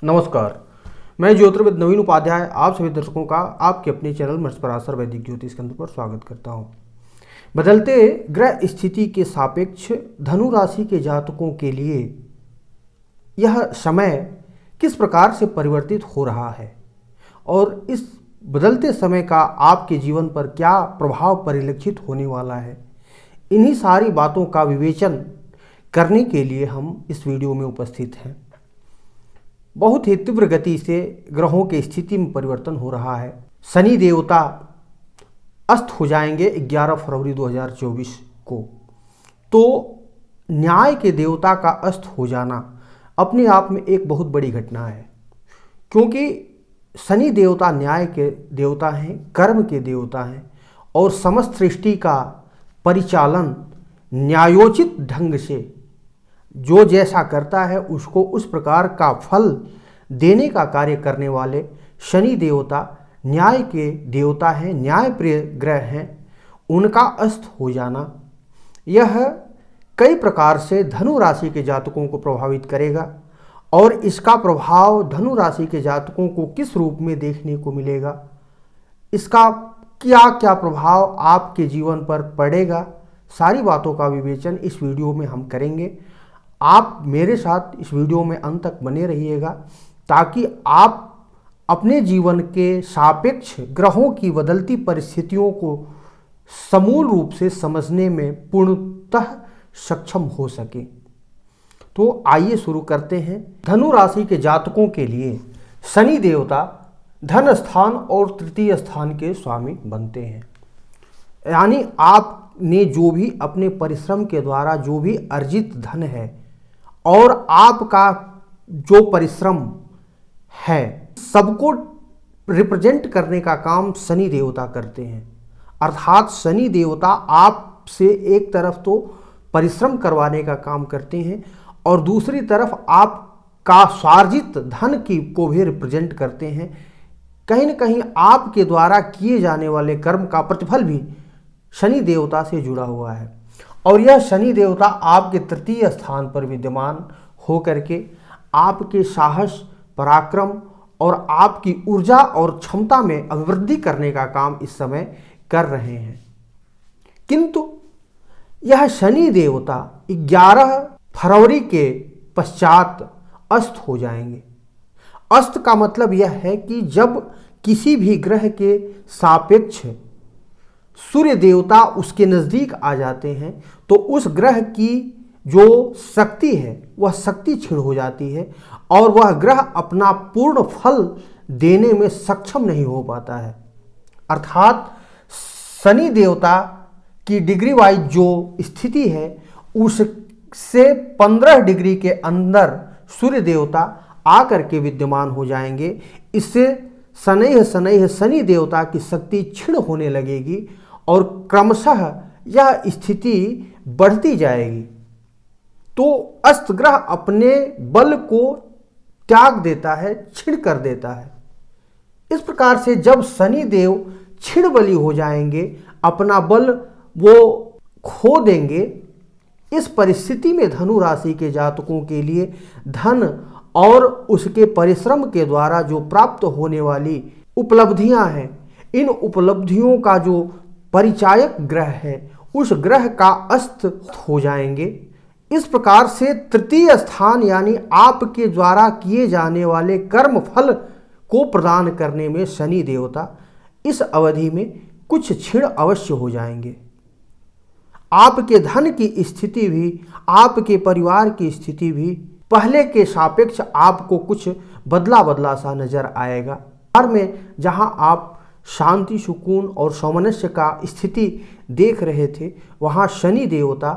नमस्कार। मैं ज्योतिर्विद नवीन उपाध्याय आप सभी दर्शकों का आपके अपने चैनल मर्सपराशर वैदिक ज्योतिष केंद्र पर स्वागत करता हूं। बदलते ग्रह स्थिति के सापेक्ष धनु राशि के जातकों के लिए यह समय किस प्रकार से परिवर्तित हो रहा है और इस बदलते समय का आपके जीवन पर क्या प्रभाव परिलक्षित होने वाला है, इन्हीं सारी बातों का विवेचन करने के लिए हम इस वीडियो में उपस्थित हैं। बहुत ही तीव्र गति से ग्रहों की स्थिति में परिवर्तन हो रहा है। शनि देवता अस्त हो जाएंगे 11 फरवरी 2024 को। तो न्याय के देवता का अस्त हो जाना अपने आप में एक बहुत बड़ी घटना है, क्योंकि शनि देवता न्याय के देवता हैं, कर्म के देवता हैं और समस्त सृष्टि का परिचालन न्यायोचित ढंग से जो जैसा करता है उसको उस प्रकार का फल देने का कार्य करने वाले शनि देवता न्याय के देवता हैं, न्याय प्रिय ग्रह हैं। उनका अस्त हो जाना यह कई प्रकार से धनु राशि के जातकों को प्रभावित करेगा और इसका प्रभाव धनु राशि के जातकों को किस रूप में देखने को मिलेगा, इसका क्या क्या प्रभाव आपके जीवन पर पड़ेगा, सारी बातों का विवेचन इस वीडियो में हम करेंगे। आप मेरे साथ इस वीडियो में अंत तक बने रहिएगा ताकि आप अपने जीवन के सापेक्ष ग्रहों की बदलती परिस्थितियों को समूल रूप से समझने में पूर्णतः सक्षम हो सके। तो आइए शुरू करते हैं। धनु राशि के जातकों के लिए शनि देवता धन स्थान और तृतीय स्थान के स्वामी बनते हैं। यानी आपने जो भी अपने परिश्रम के द्वारा जो भी अर्जित धन है और आपका जो परिश्रम है सबको रिप्रेजेंट करने का काम शनि देवता करते हैं। अर्थात शनि देवता आपसे एक तरफ तो परिश्रम करवाने का काम करते हैं और दूसरी तरफ आपका स्वार्जित धन की को भी रिप्रेजेंट करते हैं। कहीं न कहीं आपके द्वारा किए जाने वाले कर्म का प्रतिफल भी शनि देवता से जुड़ा हुआ है और यह शनि देवता आपके तृतीय स्थान पर विद्यमान होकर के आपके साहस, पराक्रम और आपकी ऊर्जा और क्षमता में अभिवृद्धि करने का काम इस समय कर रहे हैं। किंतु यह शनि देवता 11 फरवरी के पश्चात अस्त हो जाएंगे। अस्त का मतलब यह है कि जब किसी भी ग्रह के सापेक्ष सूर्य देवता उसके नज़दीक आ जाते हैं तो उस ग्रह की जो शक्ति है वह शक्ति क्षीण हो जाती है और वह ग्रह अपना पूर्ण फल देने में सक्षम नहीं हो पाता है। अर्थात शनि देवता की डिग्री वाइज जो स्थिति है उससे 15 डिग्री के अंदर सूर्य देवता आकर के विद्यमान हो जाएंगे। इससे शनैः शनैः शनि देवता की शक्ति क्षीण होने लगेगी और क्रमशः यह स्थिति बढ़ती जाएगी। तो अस्त ग्रह अपने बल को त्याग देता है, क्षीण कर देता है। इस प्रकार से जब शनि देव क्षीण बली हो जाएंगे, अपना बल वो खो देंगे, इस परिस्थिति में धनु राशि के जातकों के लिए धन और उसके परिश्रम के द्वारा जो प्राप्त होने वाली उपलब्धियां हैं, इन उपलब्धियों का जो परिचायक ग्रह है उस ग्रह का अस्त हो जाएंगे। इस प्रकार से तृतीय स्थान यानी आपके द्वारा किए जाने वाले कर्म फल को प्रदान करने में शनि देवता इस अवधि में कुछ क्षीण अवश्य हो जाएंगे। आपके धन की स्थिति भी, आपके परिवार की स्थिति भी पहले के सापेक्ष आपको कुछ बदला बदला सा नजर आएगा। परिवार में जहां आप शांति, सुकून और सामंजस्य का स्थिति देख रहे थे, वहां शनि देवता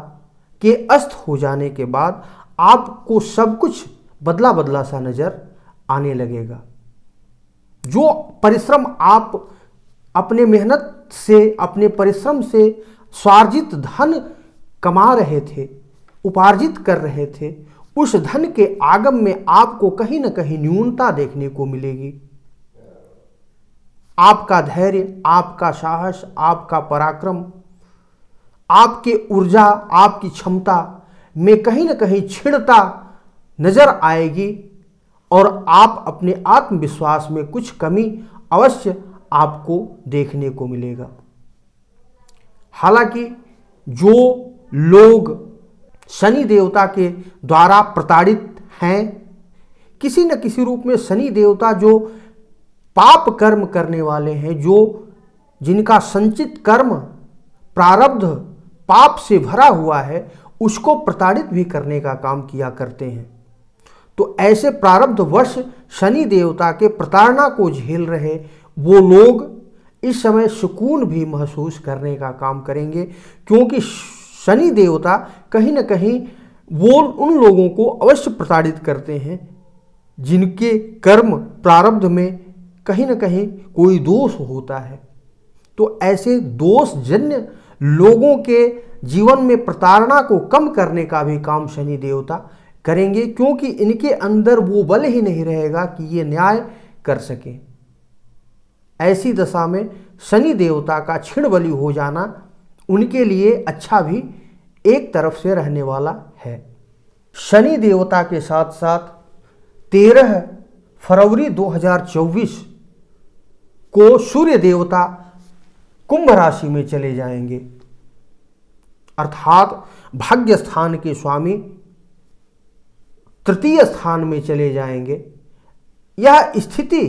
के अस्त हो जाने के बाद आपको सब कुछ बदला बदला सा नजर आने लगेगा। जो परिश्रम आप अपने मेहनत से, अपने परिश्रम से स्वार्जित धन कमा रहे थे, उपार्जित कर रहे थे, उस धन के आगम में आपको कहीं न कहीं न्यूनता देखने को मिलेगी। आपका धैर्य, आपका साहस, आपका पराक्रम, आपके ऊर्जा, आपकी क्षमता में कहीं न कहीं क्षीणता नजर आएगी और आप अपने आत्मविश्वास में कुछ कमी अवश्य आपको देखने को मिलेगा। हालांकि जो लोग शनि देवता के द्वारा प्रताड़ित हैं, किसी न किसी रूप में शनि देवता जो पाप कर्म करने वाले हैं, जो जिनका संचित कर्म प्रारब्ध पाप से भरा हुआ है, उसको प्रताड़ित भी करने का काम किया करते हैं। तो ऐसे प्रारब्धवश शनि देवता के प्रताड़ना को झेल रहे वो लोग इस समय सुकून भी महसूस करने का काम करेंगे, क्योंकि शनि देवता कहीं न कहीं वो उन लोगों को अवश्य प्रताड़ित करते हैं जिनके कर्म प्रारब्ध में कहीं न कहीं कोई दोष होता है। तो ऐसे दोषजन्य लोगों के जीवन में प्रताड़ना को कम करने का भी काम शनि देवता करेंगे, क्योंकि इनके अंदर वो बल ही नहीं रहेगा कि ये न्याय कर सके। ऐसी दशा में शनि देवता का क्षीण बलि हो जाना उनके लिए अच्छा भी एक तरफ से रहने वाला है। शनि देवता के साथ साथ 13 फरवरी 2024 को सूर्य देवता कुंभ राशि में चले जाएंगे, अर्थात भाग्य स्थान के स्वामी तृतीय स्थान में चले जाएंगे। यह स्थिति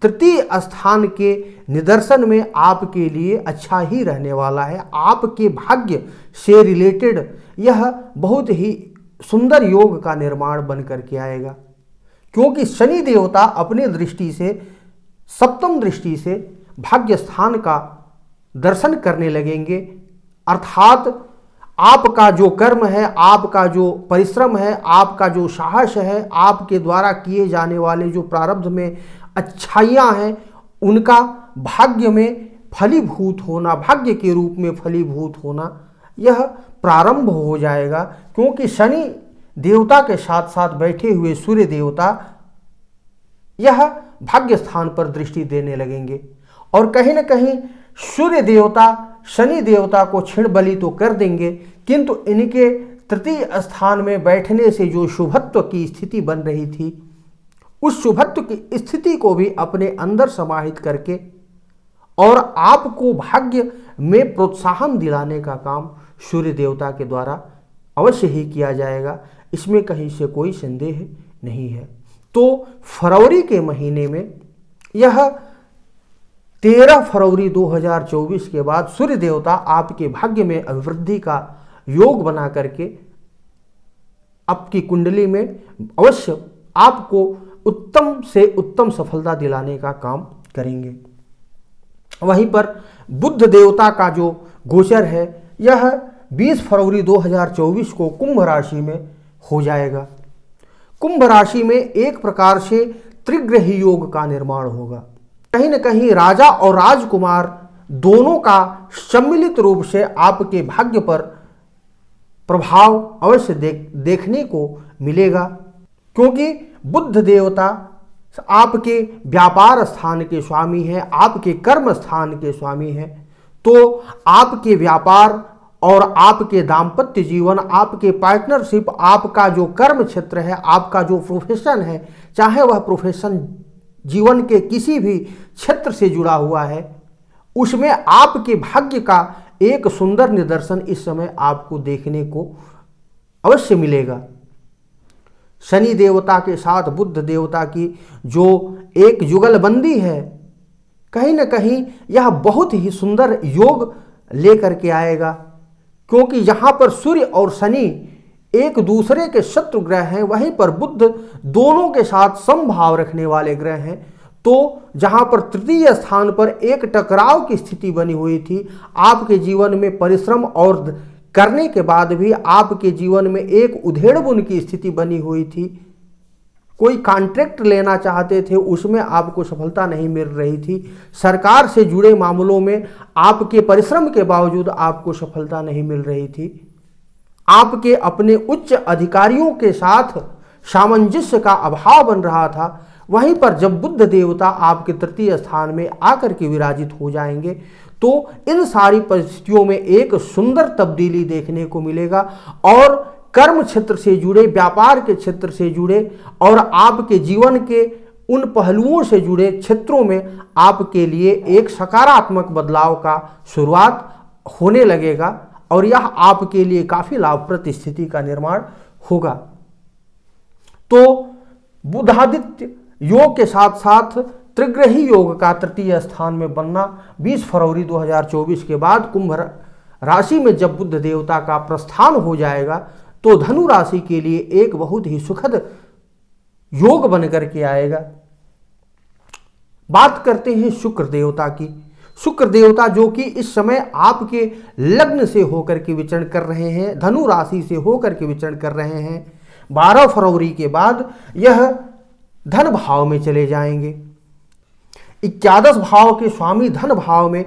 तृतीय स्थान के निदर्शन में आपके लिए अच्छा ही रहने वाला है। आपके भाग्य से रिलेटेड यह बहुत ही सुंदर योग का निर्माण बन करके आएगा, क्योंकि शनि देवता अपने दृष्टि से सप्तम दृष्टि से भाग्य स्थान का दर्शन करने लगेंगे, अर्थात आपका जो कर्म है, आपका जो परिश्रम है, आपका जो साहस है, आपके द्वारा किए जाने वाले जो प्रारब्ध में अच्छाइयाँ हैं, उनका भाग्य में फलीभूत होना, भाग्य के रूप में फलीभूत होना, यह प्रारंभ हो जाएगा। क्योंकि शनि देवता के साथ साथ बैठे हुए सूर्य देवता यह भाग्य स्थान पर दृष्टि देने लगेंगे, और कहीं न कहीं सूर्य देवता शनि देवता को क्षीण बलि तो कर देंगे, किंतु इनके तृतीय स्थान में बैठने से जो शुभत्व की स्थिति बन रही थी, उस शुभत्व की स्थिति को भी अपने अंदर समाहित करके और आपको भाग्य में प्रोत्साहन दिलाने का काम सूर्य देवता के द्वारा अवश्य ही किया जाएगा। इसमें कहीं से कोई संदेह नहीं है। तो फरवरी के महीने में यह 13 फरवरी 2024 के बाद सूर्य देवता आपके भाग्य में अभिवृद्धि का योग बना करके आपकी कुंडली में अवश्य आपको उत्तम से उत्तम सफलता दिलाने का काम करेंगे। वहीं पर बुध देवता का जो गोचर है, यह 20 फरवरी 2024 को कुंभ राशि में हो जाएगा। कुंभ राशि में एक प्रकार से त्रिग्रही योग का निर्माण होगा। कहीं न कहीं राजा और राजकुमार दोनों का सम्मिलित रूप से आपके भाग्य पर प्रभाव अवश्य देखने को मिलेगा, क्योंकि बुध देवता आपके व्यापार स्थान के स्वामी हैं, आपके कर्म स्थान के स्वामी हैं। तो आपके व्यापार और आपके दाम्पत्य जीवन, आपके पार्टनरशिप, आपका जो कर्म क्षेत्र है, आपका जो प्रोफेशन है, चाहे वह प्रोफेशन जीवन के किसी भी क्षेत्र से जुड़ा हुआ है, उसमें आपके भाग्य का एक सुंदर निदर्शन इस समय आपको देखने को अवश्य मिलेगा। शनि देवता के साथ बुध देवता की जो एक जुगलबंदी है, कहीं न कहीं यह बहुत ही सुंदर योग लेकर के आएगा, क्योंकि यहाँ पर सूर्य और शनि एक दूसरे के शत्रु ग्रह हैं, वहीं पर बुध दोनों के साथ समभाव रखने वाले ग्रह हैं। तो जहाँ पर तृतीय स्थान पर एक टकराव की स्थिति बनी हुई थी, आपके जीवन में परिश्रम और करने के बाद भी आपके जीवन में एक उधेड़बुन की स्थिति बनी हुई थी, कोई कॉन्ट्रैक्ट लेना चाहते थे, उसमें आपको सफलता नहीं मिल रही थी, सरकार से जुड़े मामलों में आपके परिश्रम के बावजूद आपको सफलता नहीं मिल रही थी, आपके अपने उच्च अधिकारियों के साथ सामंजस्य का अभाव बन रहा था, वहीं पर जब बुध देवता आपके तृतीय स्थान में आकर के विराजित हो जाएंगे, तो इन सारी परिस्थितियों में एक सुंदर तब्दीली देखने को मिलेगा और कर्म क्षेत्र से जुड़े, व्यापार के क्षेत्र से जुड़े और आपके जीवन के उन पहलुओं से जुड़े क्षेत्रों में आपके लिए एक सकारात्मक बदलाव का शुरुआत होने लगेगा और यह आपके लिए काफ़ी लाभप्रद स्थिति का निर्माण होगा। तो बुधादित्य योग के साथ साथ त्रिग्रही योग का तृतीय स्थान में बनना 20 फरवरी 2024 के बाद कुंभ राशि में जब बुध देवता का प्रस्थान हो जाएगा तो धनु राशि के लिए एक बहुत ही सुखद योग बन करके आएगा। बात करते हैं शुक्र देवता की। शुक्र देवता जो कि इस समय आपके लग्न से होकर के विचरण कर रहे हैं, धनु राशि से होकर के विचरण कर रहे हैं, 12 फरवरी के बाद यह धन भाव में चले जाएंगे। 11 भाव के स्वामी धन भाव में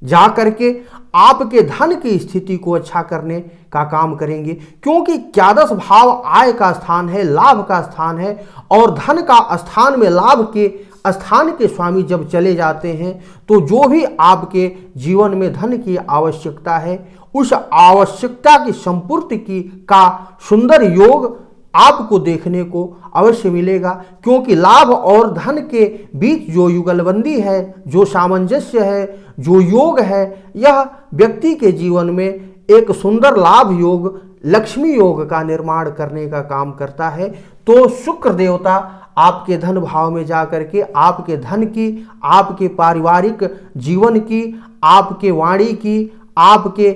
जा करके आपके धन की स्थिति को अच्छा करने का काम करेंगे, क्योंकि 11 भाव आय का स्थान है, लाभ का स्थान है और धन का स्थान में लाभ के स्थान के स्वामी जब चले जाते हैं तो जो भी आपके जीवन में धन की आवश्यकता है उस आवश्यकता की संपूर्ति की का सुंदर योग आपको देखने को अवश्य मिलेगा, क्योंकि लाभ और धन के बीच जो युगलबंदी है, जो सामंजस्य है, जो योग है, यह व्यक्ति के जीवन में एक सुंदर लाभ योग, लक्ष्मी योग का निर्माण करने का काम करता है। तो शुक्र देवता आपके धन भाव में जाकर के आपके धन की, आपके पारिवारिक जीवन की, आपके वाणी की, आपके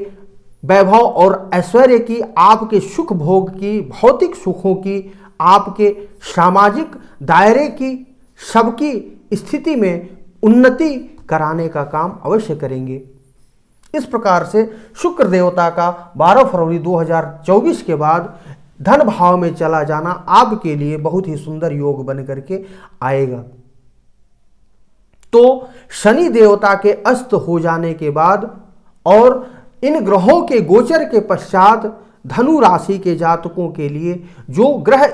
वैभव और ऐश्वर्य की, आपके सुख भोग की, भौतिक सुखों की, आपके सामाजिक दायरे की, सबकी स्थिति में उन्नति कराने का काम अवश्य करेंगे। इस प्रकार से शुक्र देवता का 12 फरवरी 2024 के बाद धन भाव में चला जाना आपके लिए बहुत ही सुंदर योग बन करके आएगा। तो शनि देवता के अस्त हो जाने के बाद और इन ग्रहों के गोचर के पश्चात धनु राशि के जातकों के लिए जो ग्रह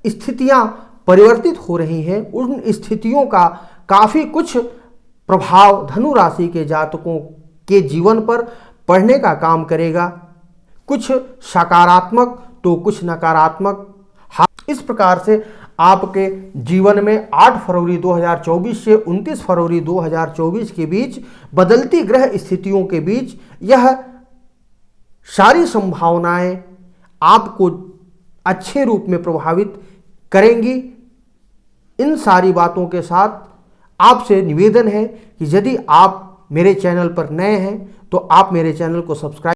स्थितियां परिवर्तित हो रही हैं उन स्थितियों का काफ़ी कुछ प्रभाव धनु राशि के जातकों के जीवन पर पड़ने का काम करेगा। कुछ सकारात्मक तो कुछ नकारात्मक। इस प्रकार से आपके जीवन में 8 फरवरी 2024 से 29 फरवरी 2024 के बीच बदलती ग्रह स्थितियों के बीच यह सारी संभावनाएं आपको अच्छे रूप में प्रभावित करेंगी। इन सारी बातों के साथ आपसे निवेदन है कि यदि आप मेरे चैनल पर नए हैं तो आप मेरे चैनल को सब्सक्राइब